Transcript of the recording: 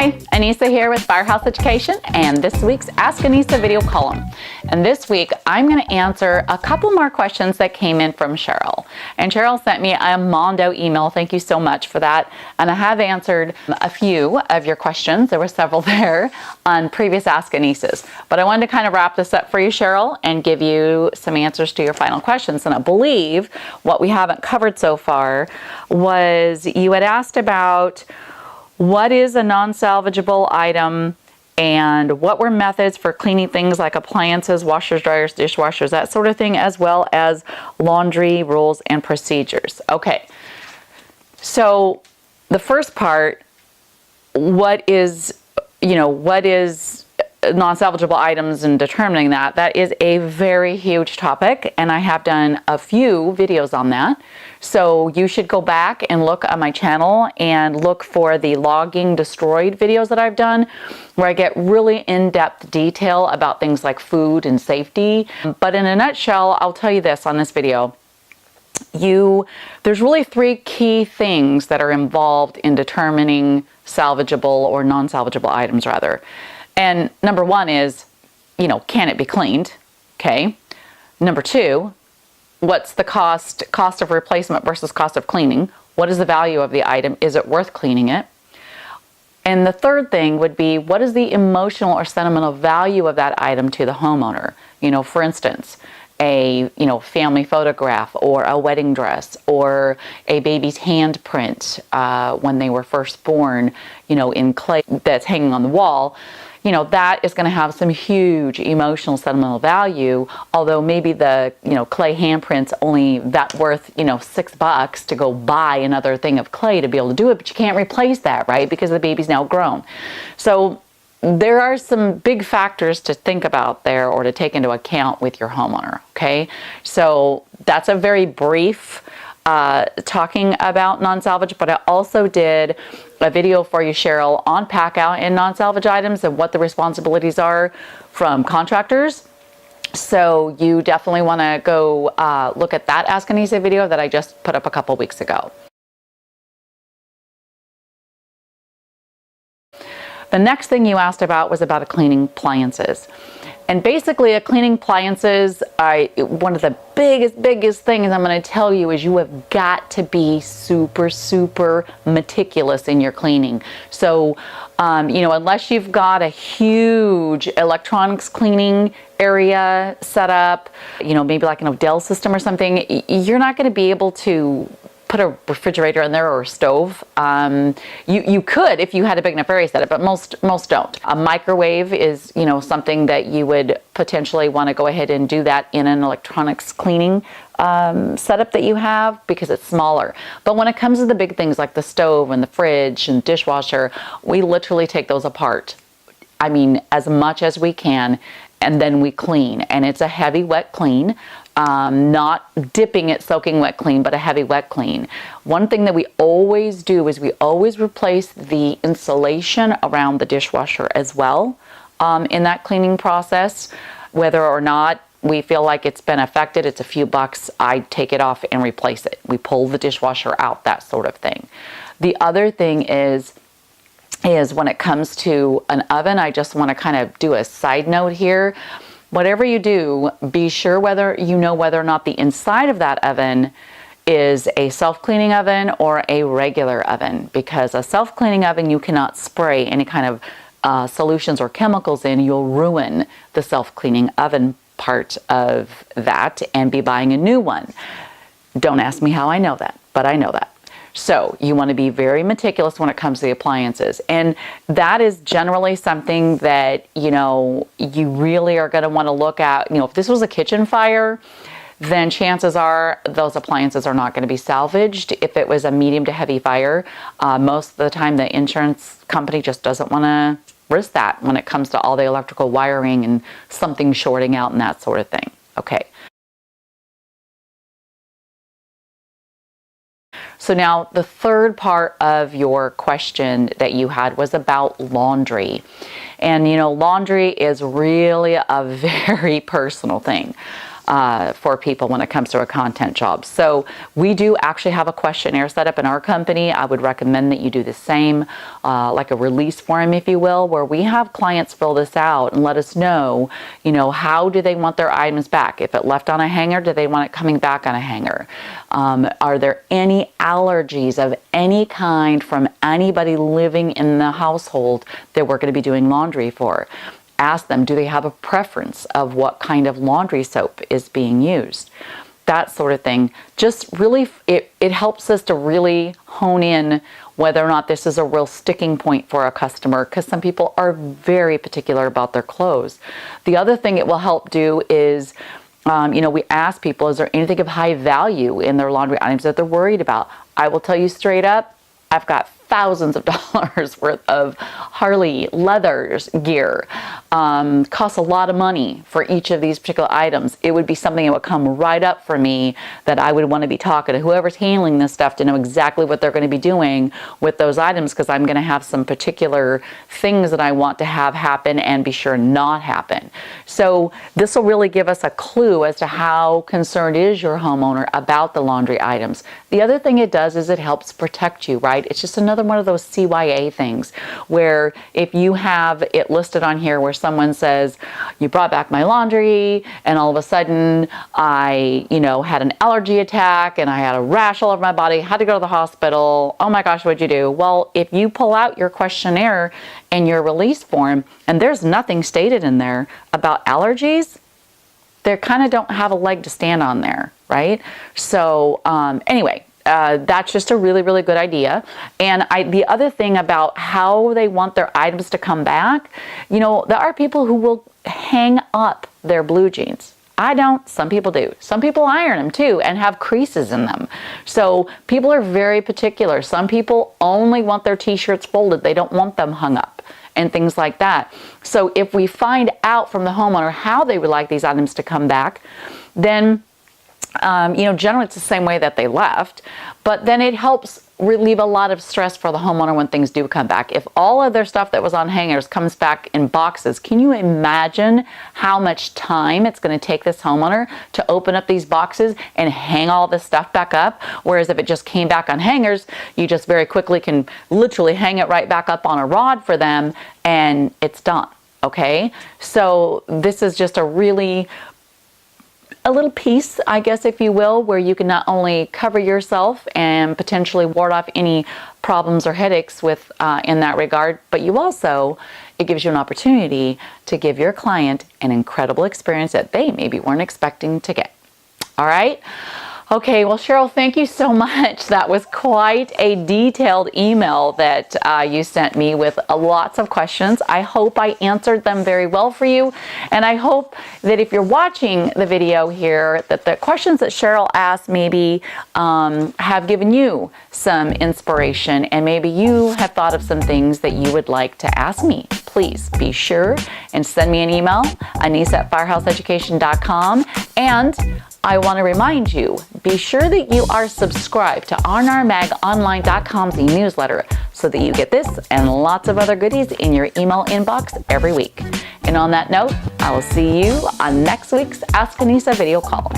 Hi, Annissa here with Firehouse Education and this week's Ask Annissa video column. And this week I'm going to answer a couple more questions that came in from Cheryl. And Cheryl sent me a Mondo email. Thank you so much for that. And I have answered a few of your questions. There were several there on previous Ask Annissas. But I wanted to kind of wrap this up for you, Cheryl, and give you some answers to your final questions. And I believe what we haven't covered so far was you had asked about what is a non-salvageable item and what were methods for cleaning things like appliances, washers, dryers, dishwashers, that sort of thing, as well as laundry rules and procedures. Okay, so the first part, what is non-salvageable items and determining that is a very huge topic, and I have done a few videos on that. So you should go back and look on my channel and look for the logging destroyed videos that I've done, where I get really in-depth detail about things like food and safety. But in a nutshell, I'll tell you this on this video. There's really three key things that are involved in determining salvageable or non-salvageable items rather. And number one is, can it be cleaned? Okay. Number two, what's the cost of replacement versus cost of cleaning? What is the value of the item? Is it worth cleaning it? And the third thing would be, what is the emotional or sentimental value of that item to the homeowner? For instance, a family photograph or a wedding dress or a baby's handprint when they were first born, in clay that's hanging on the wall. That is going to have some huge emotional sentimental value, although maybe the clay handprint's only that worth $6 to go buy another thing of clay to be able to do it, but you can't replace that, right? Because the baby's now grown. So there are some big factors to think about there or to take into account with your homeowner, okay? So that's a very brief talking about non-salvage, but I also did a video for you, Cheryl, on pack out and non-salvage items and what the responsibilities are from contractors. So you definitely want to go look at that Ask Annissa video that I just put up a couple weeks ago. The next thing you asked about was about cleaning appliances. And basically, cleaning appliances, one of the biggest things I'm going to tell you is you have got to be super meticulous in your cleaning. So, unless you've got a huge electronics cleaning area set up, maybe like an Odell system or something, you're not going to be able to put a refrigerator in there or a stove. You could if you had a big enough area set up, but most don't. A microwave is something that you would potentially want to go ahead and do that in an electronics cleaning setup that you have because it's smaller. But when it comes to the big things like the stove and the fridge and dishwasher, we literally take those apart. I mean, as much as we can, and then we clean. And it's a heavy wet clean. Not dipping it, soaking wet clean, but a heavy wet clean. One thing that we always do is we always replace the insulation around the dishwasher as well in that cleaning process. Whether or not we feel like it's been affected, it's a few bucks, I take it off and replace it. We pull the dishwasher out, that sort of thing. The other thing is when it comes to an oven, I just want to kind of do a side note here. Whatever you do, be sure whether or not the inside of that oven is a self-cleaning oven or a regular oven, because a self-cleaning oven you cannot spray any kind of solutions or chemicals in. You'll ruin the self-cleaning oven part of that and be buying a new one. Don't ask me how I know that, but I know that. So you want to be very meticulous when it comes to the appliances. And that is generally something that, you really are going to want to look at. If this was a kitchen fire, then chances are those appliances are not going to be salvaged. If it was a medium to heavy fire, most of the time the insurance company just doesn't want to risk that when it comes to all the electrical wiring and something shorting out and that sort of thing. Okay. So now the third part of your question that you had was about laundry. And laundry is really a very personal thing. for people when it comes to a content job. So we do actually have a questionnaire set up in our company. I would recommend that you do the same, like a release form, if you will, where we have clients fill this out and let us know, how do they want their items back? If it left on a hanger, do they want it coming back on a hanger? Are there any allergies of any kind from anybody living in the household that we're going to be doing laundry for? Ask them, do they have a preference of what kind of laundry soap is being used? That sort of thing. Just really, it helps us to really hone in whether or not this is a real sticking point for a customer, because some people are very particular about their clothes. The other thing it will help do is, we ask people, is there anything of high value in their laundry items that they're worried about? I will tell you straight up, I've got thousands of dollars worth of Harley leathers gear. Costs a lot of money for each of these particular items. It would be something that would come right up for me that I would want to be talking to whoever's handling this stuff to know exactly what they're going to be doing with those items, because I'm going to have some particular things that I want to have happen and be sure not happen. So this will really give us a clue as to how concerned is your homeowner about the laundry items. The other thing it does is it helps protect you, right? It's just another one of those CYA things where if you have it listed on here where someone says, you brought back my laundry and all of a sudden I, had an allergy attack and I had a rash all over my body, had to go to the hospital. Oh my gosh, what'd you do? Well, if you pull out your questionnaire and your release form and there's nothing stated in there about allergies, they kind of don't have a leg to stand on there, right? So anyway, that's just a really, really good idea. And the other thing about how they want their items to come back, there are people who will hang up their blue jeans. I don't. Some people do. Some people iron them too and have creases in them. So people are very particular. Some people only want their t-shirts folded. They don't want them hung up and things like that. So if we find out from the homeowner how they would like these items to come back, then generally it's the same way that they left, but then it helps relieve a lot of stress for the homeowner when things do come back. If all of their stuff that was on hangers comes back in boxes, can you imagine how much time it's going to take this homeowner to open up these boxes and hang all this stuff back up? Whereas if it just came back on hangers, you just very quickly can literally hang it right back up on a rod for them and it's done. Okay, so this is just a little piece, I guess, if you will, where you can not only cover yourself and potentially ward off any problems or headaches with in that regard, but it gives you an opportunity to give your client an incredible experience that they maybe weren't expecting to get. All right? Okay, well, Cheryl, thank you so much. That was quite a detailed email that you sent me with lots of questions. I hope I answered them very well for you. And I hope that if you're watching the video here, that the questions that Cheryl asked maybe have given you some inspiration and maybe you have thought of some things that you would like to ask me. Please be sure and send me an email, Annissa@firehouseeducation.com. And I want to remind you, be sure that you are subscribed to rnrmagonline.com's e-newsletter so that you get this and lots of other goodies in your email inbox every week. And on that note, I will see you on next week's Ask Annissa video call.